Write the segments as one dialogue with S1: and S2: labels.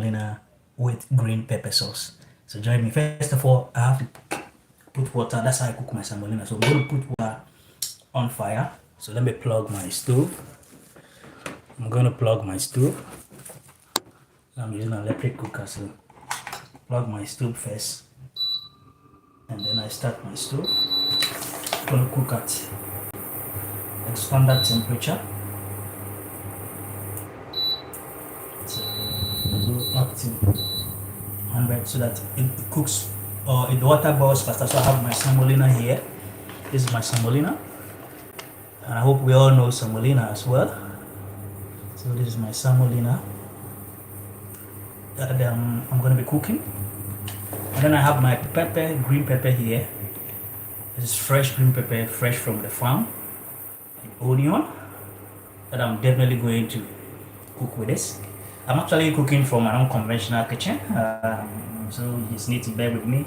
S1: semolina with green pepper sauce. So join me. First of all, I have to put water. That's how I cook my semolina. So I'm going to put water on fire. So let me plug my stove. I'm going to plug my stove. I'm using an electric cooker, so plug my stove first, and then I start my stove. I'm going to cook at a standard temperature. So go up to 100 so that it cooks or the water boils faster. So I have my semolina here. This is my semolina, and I hope we all know semolina as well. So this is my semolina that I'm going to be cooking. And then I have my pepper, green pepper here. This is fresh green pepper, fresh from the farm. An onion that I'm definitely going to cook with this. I'm actually cooking from an unconventional kitchen, so you just need to bear with me.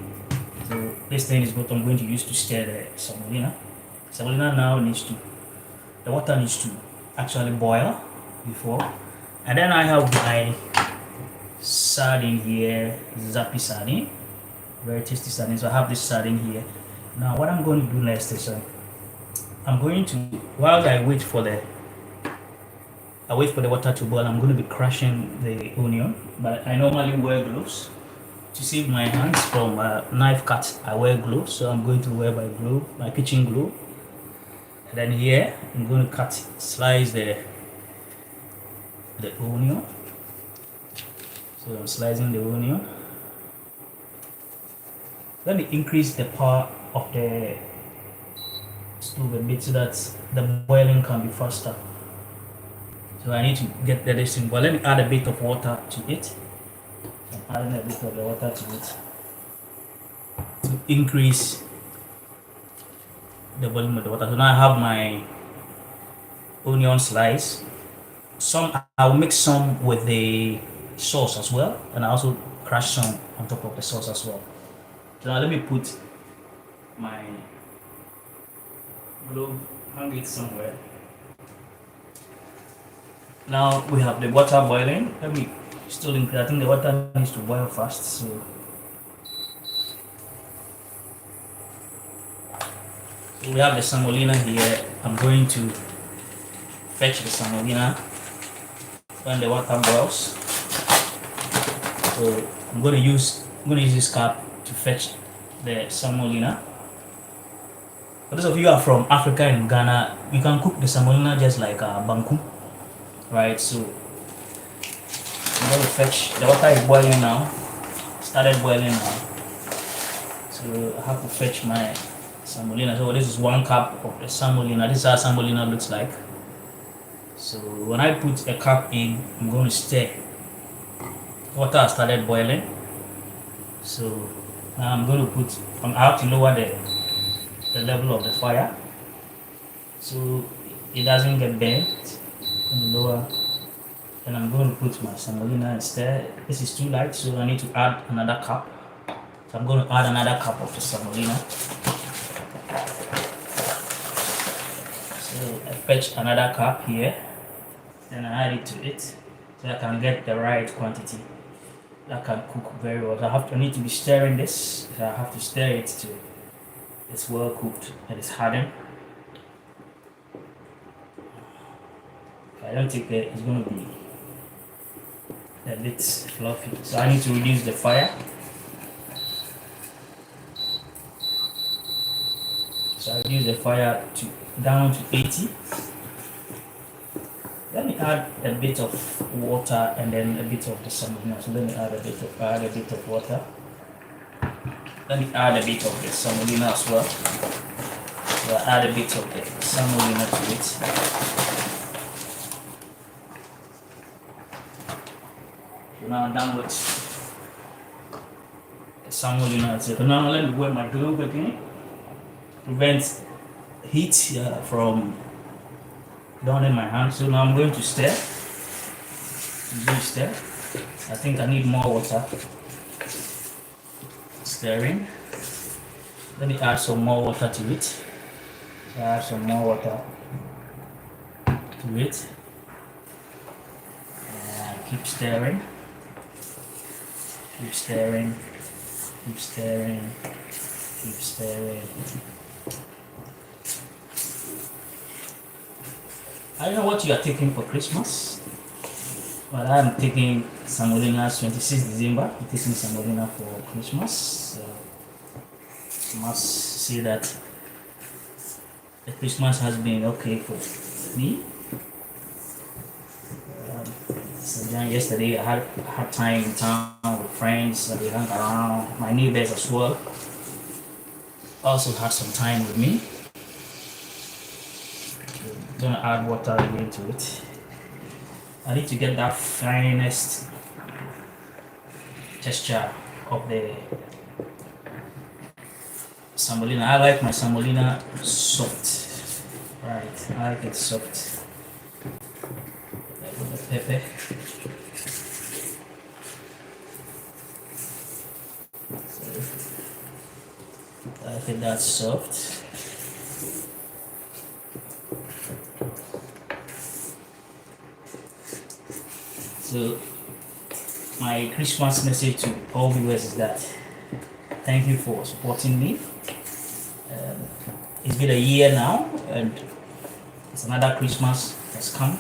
S1: So this thing is what I'm going to use to stir the semolina. Semolina now the water needs to actually boil before. And then I have my sardine here, Zapi sardine, very tasty sardine. So I have this sardine here. Now what I'm going to do next is I'm going to, while I wait for the water to boil, I'm going to be crushing the onion. But I normally wear gloves to save my hands from knife cuts. I wear gloves, so I'm going to wear my kitchen glove. And then here I'm going to slice the onion. So I'm slicing the onion. Let me increase the power of the stove a bit so that the boiling can be faster. So I need to get this in, but let me add a bit of water to it. I'm adding a bit of the water to it to increase the volume of the water. So now I have my onion slice. I'll mix some with the sauce as well, and I also crush some on top of the sauce as well. So now let me put my glove, hang it somewhere. Now we have the water boiling. Let me still increase. I think the water needs to boil fast. So we have the semolina here. I'm going to fetch the semolina when the water boils. So I'm going to use this cup to fetch the semolina. For those of you who are from Africa and Ghana, you can cook the semolina just like banku, right? So I'm going to fetch. The water is boiling now. Started boiling now. So I have to fetch my semolina. So this is 1 cup of the semolina. This is how semolina looks like. So when I put a cup in, I'm going to stir. Water has started boiling. So now I'm going to I have to lower the level of the fire so it doesn't get burnt. Lower. Then I'm going to put my semolina and stir. This is too light, so I need to add another cup. So I'm going to add another cup of the semolina. So I fetch another cup here. Then I add it to it so I can get the right quantity. That can cook very well. I need to be stirring this. So I have to stir it till it's well cooked and it's hardened. I don't think it's going to be a bit fluffy, so I need to reduce the fire. So I reduce the fire down to 80. Let me add a bit of water and then a bit of the semolina. So let me add a bit of water. Let me add a bit of the semolina as well. So I add a bit of the semolina to it. So now I'm done with the semolina. So now let me wear my glove again. Prevent heat from down in my hand. So now I'm going to stir. I think I need more water. Stirring. Let me add some more water to it. Add some more water to it. Keep stirring. Keep stirring, keep stirring, keep stirring. I don't know what you are taking for Christmas, but I'm taking Semolina 26 December. I'm taking Semolina for Christmas. So must say that the Christmas has been okay for me. So then yesterday I had time in town with friends and we hung around. My neighbors as well also had some time with me. I'm gonna add water again to it. I need to get that finest texture of the semolina. I like my semolina soft. Right, I like it soft. With the pepper. So, I think that's soft. So my Christmas message to all viewers is that thank you for supporting me. It's been a year now, and it's another Christmas has come.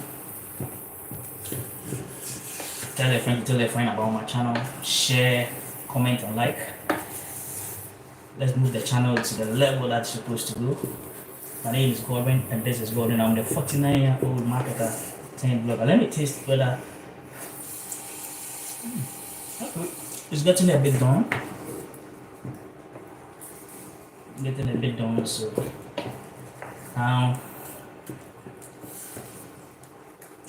S1: Tell a friend about my channel. Share, comment, and like. Let's move the channel to the level that's supposed to go. My name is Gordon, and this is Gordon. I'm the 49-year-old marketer turned blogger. Let me taste whether it's getting a bit done. Getting a bit done, so now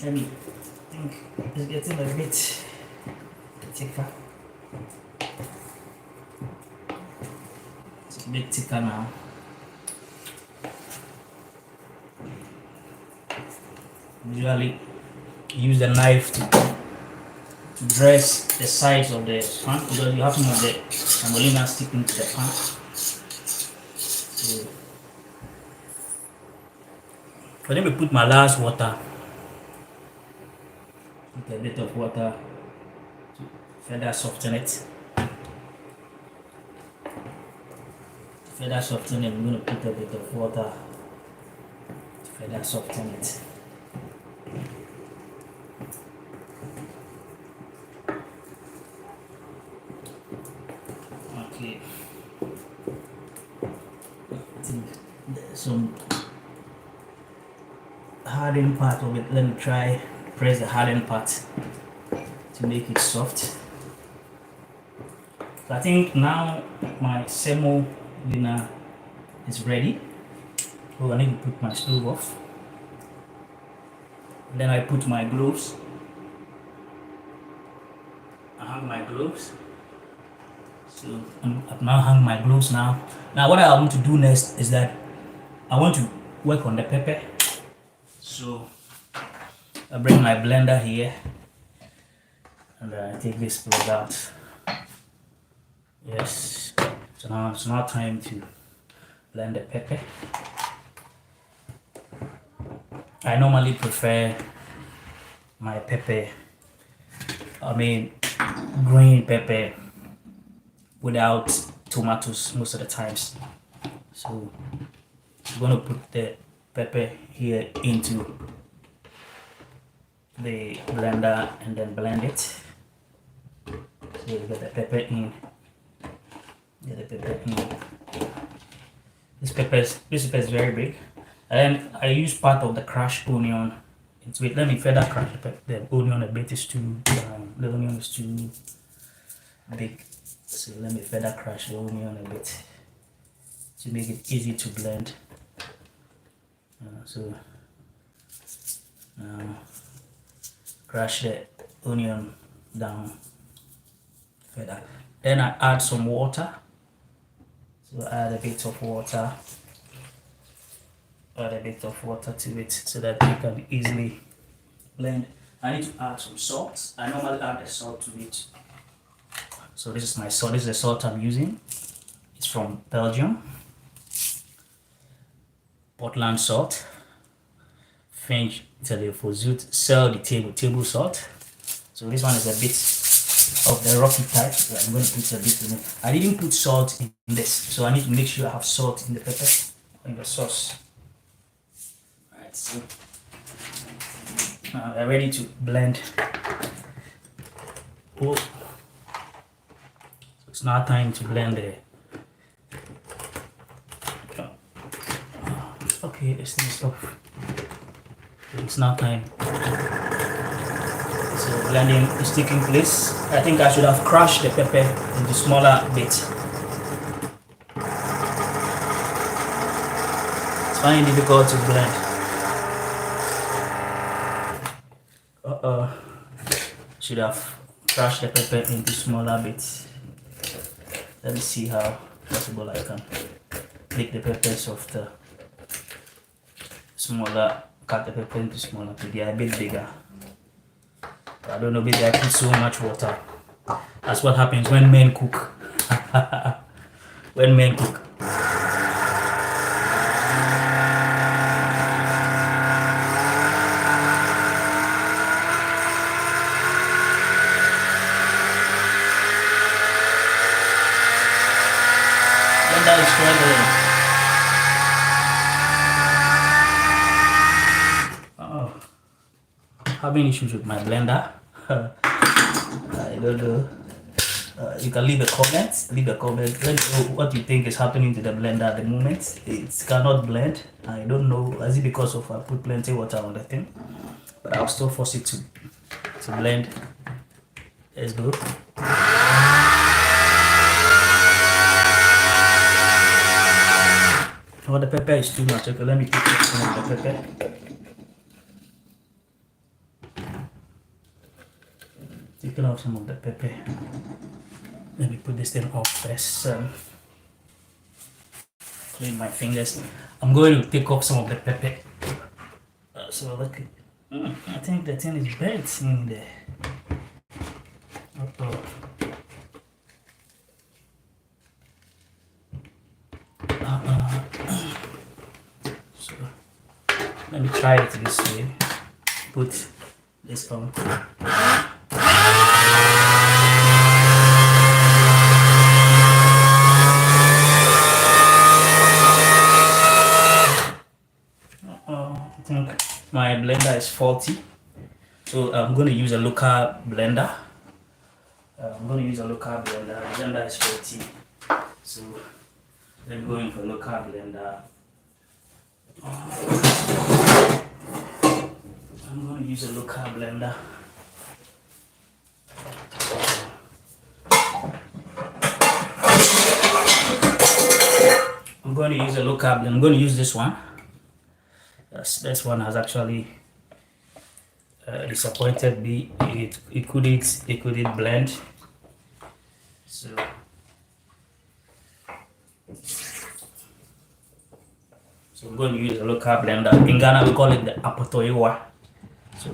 S1: let me think it's getting a bit thicker. It's a bit thicker now. Usually use the knife to dress the sides of the pan because you have some of the semolina sticking to the pan. So let me put my last water. Put a bit of water to further soften it. Further soften it, I'm going to put a bit of water to further soften it. Okay. I think there's some hardened part of it. Let me try press the hardened part to make it soft. So I think now my semolina is ready. Oh, I need to put my stove off. Then I put my gloves. I hang my gloves. So I've now hung my gloves now. Now what I want to do next is that I want to work on the pepper. So I bring my blender here and I take this plug out. Yes. So now it's now time to blend the pepper. I normally prefer my pepper, green pepper without tomatoes most of the times. So I'm going to put the pepper here into the blender and then blend it. So you get the pepper in. Get the pepper in. This pepper is very big. And I use part of the crushed onion. Let me further crush the onion a bit. It's too the onion is too big. So let me further crush the onion a bit to make it easy to blend. So crush the onion down further. Then I add some water. So add a bit of water. Add a bit of water to it so that you can easily blend. I need to add some salt. I normally add the salt to it. So this is my salt. This is the salt I'm using. It's from Belgium. Portland salt. French Telefozoot, sell the table salt. So this one is a bit of the rocky type. So I'm going to put a bit in it. I didn't put salt in this, so I need to make sure I have salt in the pepper, in the sauce. Alright, so now we're ready to blend. Oh, so it's now time to blend the. Okay, this thing is off. It's now time. So blending is taking place. I think I should have crushed the pepper into smaller bits. It's finding difficult to blend. Should have crushed the pepper into smaller bits. Let me see how possible I can make the peppers of the smaller, cut the pepper into smaller, they are a bit bigger. I don't know, maybe I put so much water. That's what happens when men cook. When men cook. Blender is struggling. Oh, having issues with my blender. I don't know. You can leave a comment. Leave a comment. Let me know what you think is happening to the blender at the moment. It cannot blend. I don't know. Is it because of I put plenty water on the thing? But I'll still force it to blend. Let's go. Oh, the pepper is too much. Okay, let me take some of the pepper. Taking off some of the pepper. Let me put this thing off first. Clean my fingers. I'm going to take off some of the pepper. So look, I think the thing is bent in there. So let me try it this way. Put this on. I think my blender is faulty, so I'm going to use a local blender. The blender is faulty, so I'm going for a local blender. I'm going to use a local blender. I'm going to use a local blender. I'm going to use this one. This one has actually disappointed me. It couldn't blend. So I'm going to use a local blender. In Ghana we call it the apotoiwa. So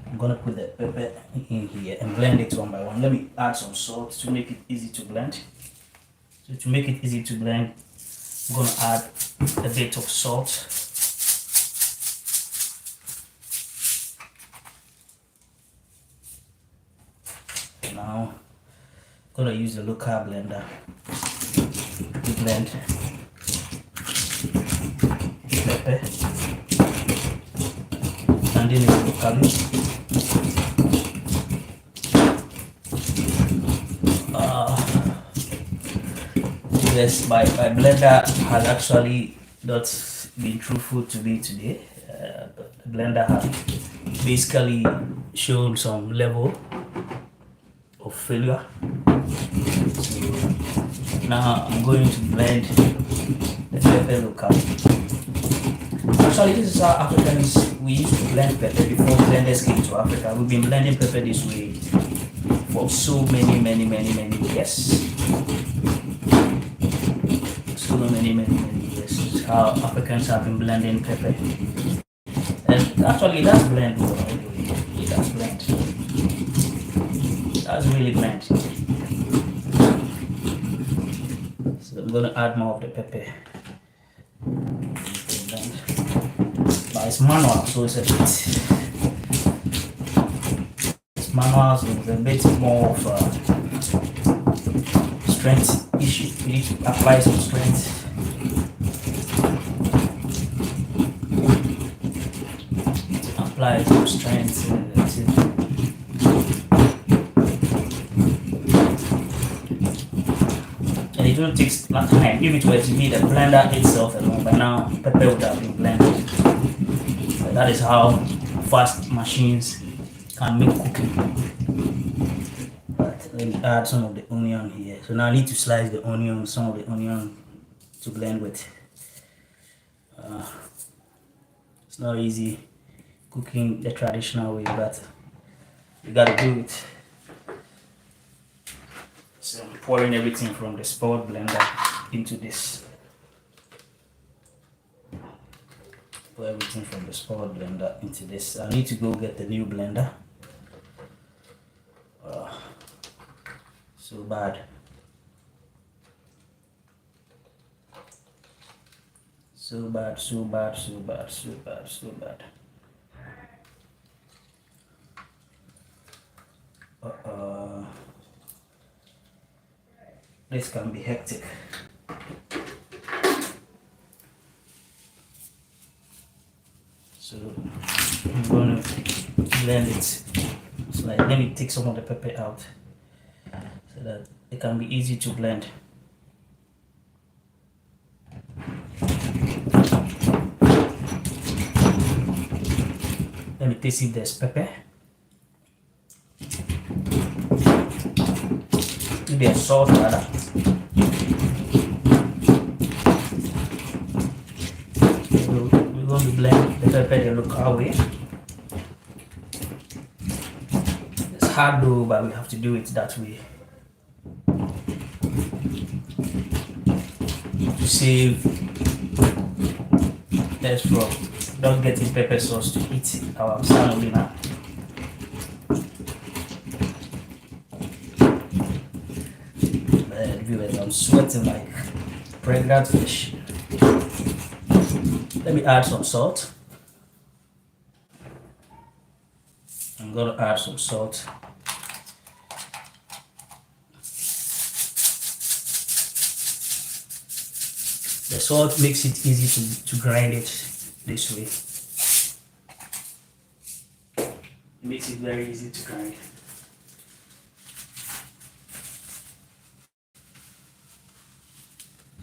S1: I'm going to put the pepper in here and blend it one by one. Let me add some salt to make it easy to blend. So to make it easy to blend, I'm going to add a bit of salt. Now I'm going to use the local blender to blend pepper and then it locally. Yes, my blender has actually not been truthful to me today. The blender has basically shown some level of failure. So now I'm going to blend the pepper locally. Actually, this is how Africans, we used to blend pepper before blenders came to Africa. We've been blending pepper this way for so many years. So many years. This is how Africans have been blending pepper. And actually, it does blend. It does blend. That's really blend. So I'm going to add more of the pepper. But it's manual, so it's a bit because manuals is a bit more of a strength issue. You need to apply some strength. Apply some strength and it will take time. If it were to be the blender itself alone, by now pepper would have been blended. So that is how fast machines can make cooking. But let me add some of the onion here. So now I need to slice the onion, some of the onion to blend with. It's not easy cooking the traditional way, but you gotta do it. So I'm pouring everything from the sport blender into this. Pour everything from the sport blender into this. I need to go get the new blender. So bad. So bad, so bad, so bad, so bad, so bad. This can be hectic. So I'm going to blend it. So like, let me take some of the pepper out so that it can be easy to blend. Let me taste if there's pepper. If there's salt, rather. We're going to blend the pepper the local way. It's hard though, but we have to do it that way to save us from not getting pepper sauce to eat our semolina. Viewers, I'm sweating like pregnant fish. Let me add some salt. I'm gonna add some salt. The salt makes it easy to grind it this way. It makes it very easy to grind.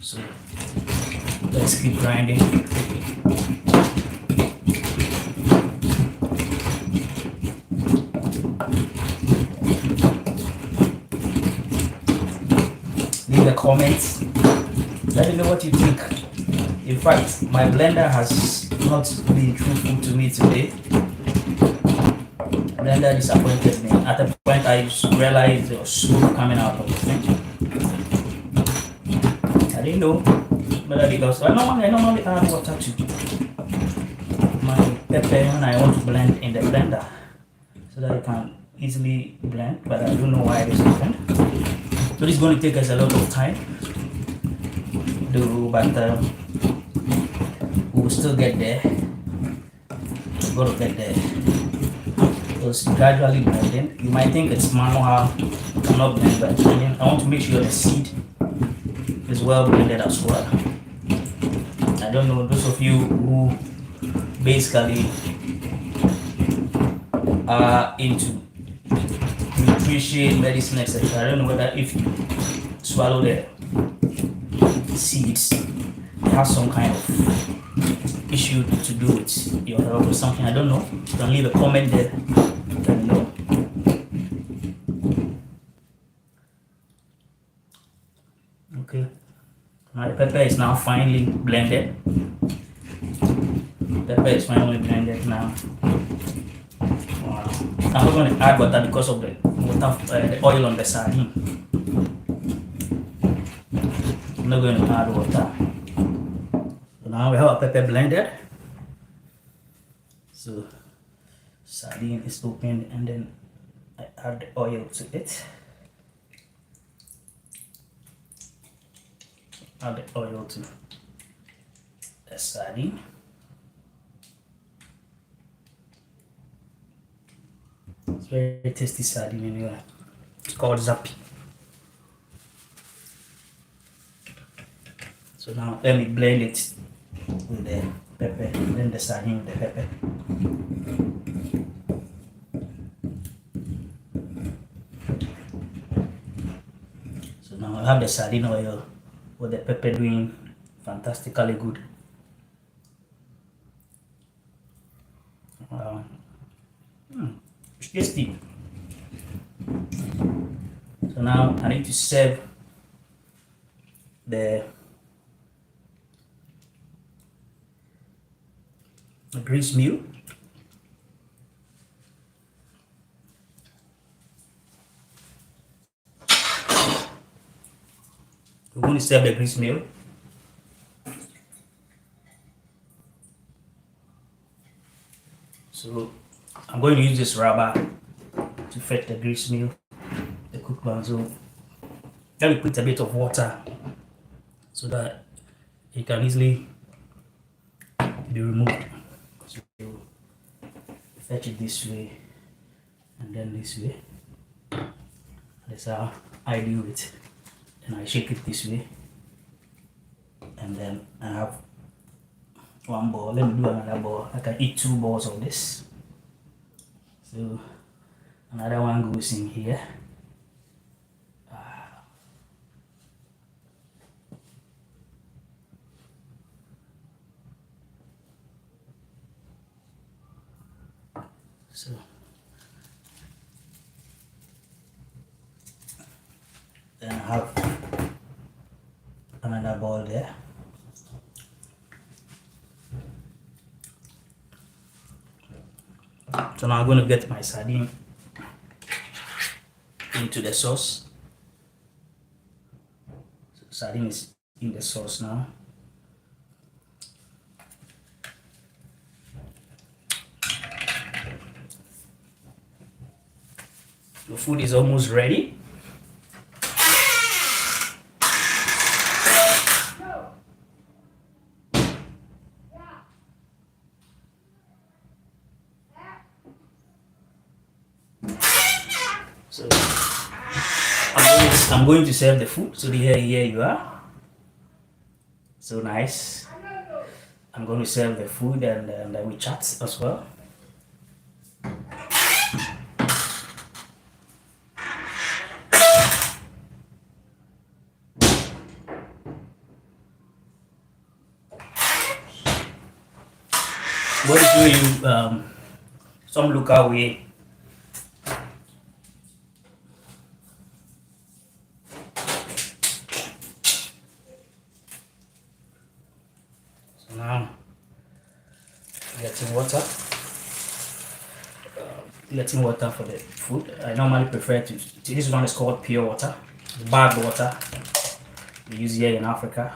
S1: So let's keep grinding. Leave the comments. Let me know what you think. In fact, my blender has not been truthful to me today. Blender disappointed me. At the point I realized there was smoke coming out of the thing. I didn't know whether because I normally add water to my pepper when I want to blend in the blender so that it can easily blend, but I don't know why this happened. So this is going to take us a lot of time to do, but we will still get there. We're going to get there. So it's gradually blending. You might think it's manual, cannot blend, but I want to make sure the seed is well blended as well. I don't know, those of you who basically are into nutrition, medicine, etc. I don't know whether if you swallow the seeds, it has some kind of issue to do with your health or something. I don't know. You can leave a comment there. Let me know. Okay. My pepper is now finely blended. Pepper is finally blended now. Wow. I'm not going to add water because of the water, the oil on the sardine. I'm not going to add water. So now we have our pepper blended. So sardine is opened and then I add the oil to it. Add the oil to the sardine. very tasty sardine anyway. It's called Zapi. So now let me blend it with the pepper, blend the sardine with the pepper. So now I have the sardine oil with the pepper doing fantastically good. It's tasty. So now I need to serve the grease meal. We're going to serve the grease meal. So I'm going to use this rubber to fetch the grease meal, the cooked one. So let me put a bit of water so that it can easily be removed. So fetch it this way and then this way. That's how I do it. And I shake it this way. And then I have one ball. Let me do another ball. I can eat 2 balls of this. So another one goes in here. So then I have another ball there. So now I'm going to get my sardine into the sauce. So sardine is in the sauce now. Your food is almost ready. So I'm going to serve the food. So here you are. So nice. I'm going to serve the food and we chat as well. What is doing some local way. So now getting water. Getting water for the food. I normally prefer to this one is called pure water, bagged water we use here in Africa.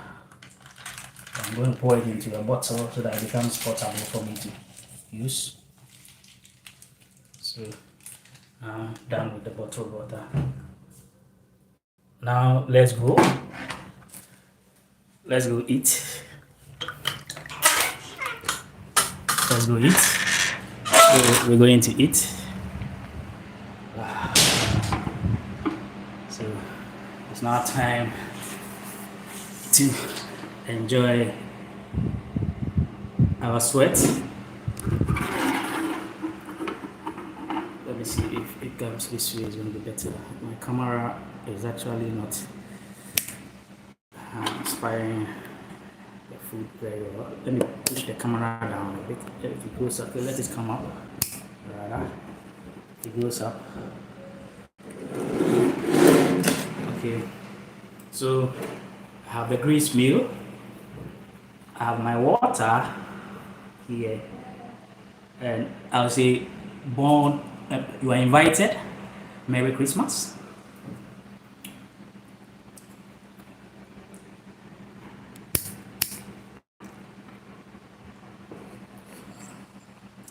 S1: I'm going to pour it into a bottle so that it becomes portable for me to use. So done with the bottled water. Now let's go eat. Let's go eat. So we're going to eat. So it's now time to enjoy our sweat. Let me see if it comes this way, it's going to be better. My camera is actually not inspiring the food very well. Let me push the camera down a bit. If it goes up, let it come up. Rather, it goes up. Okay, so I have the grease meal. I have my water here, and I'll say, you are invited. Merry Christmas.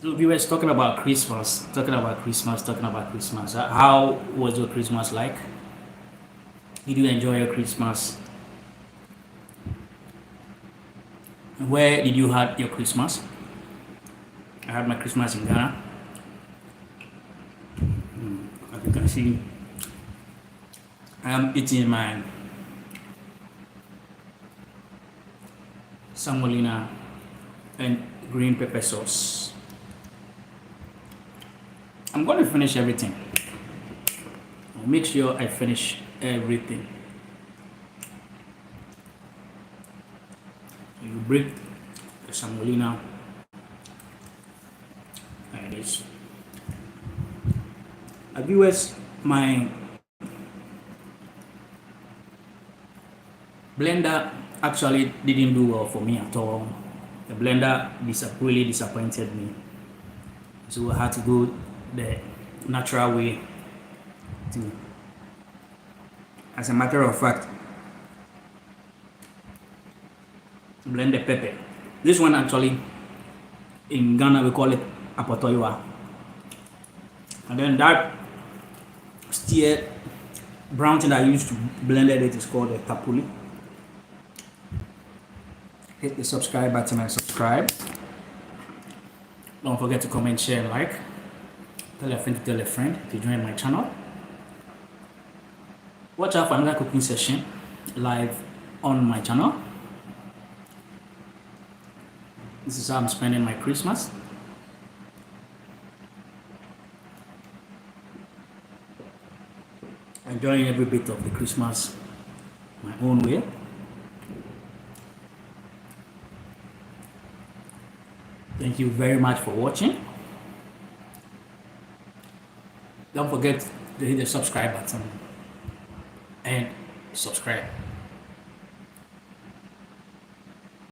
S1: So we were talking about Christmas. How was your Christmas like? Did you enjoy your Christmas? Where did you have your Christmas? I had my Christmas in Ghana. You can see I am eating my semolina and green pepper sauce. I'm going to finish everything. I'll make sure I finish everything. You break the semolina like this. Viewers, my blender actually didn't do well for me at all. The blender really disappointed me. So I had to go the natural way to, as a matter of fact, blend the pepper. This one actually, in Ghana we call it apotoywa. And then that steer brown thing that I used to blend it is called the tapuli. Hit the subscribe button and subscribe. Don't forget to comment, share, and like. Tell a friend to tell a friend to join my channel. Watch out for another cooking session live on my channel. This is how I'm spending my Christmas. Enjoying every bit of the Christmas my own way. Thank you very much for watching. Don't forget to hit the subscribe button and subscribe.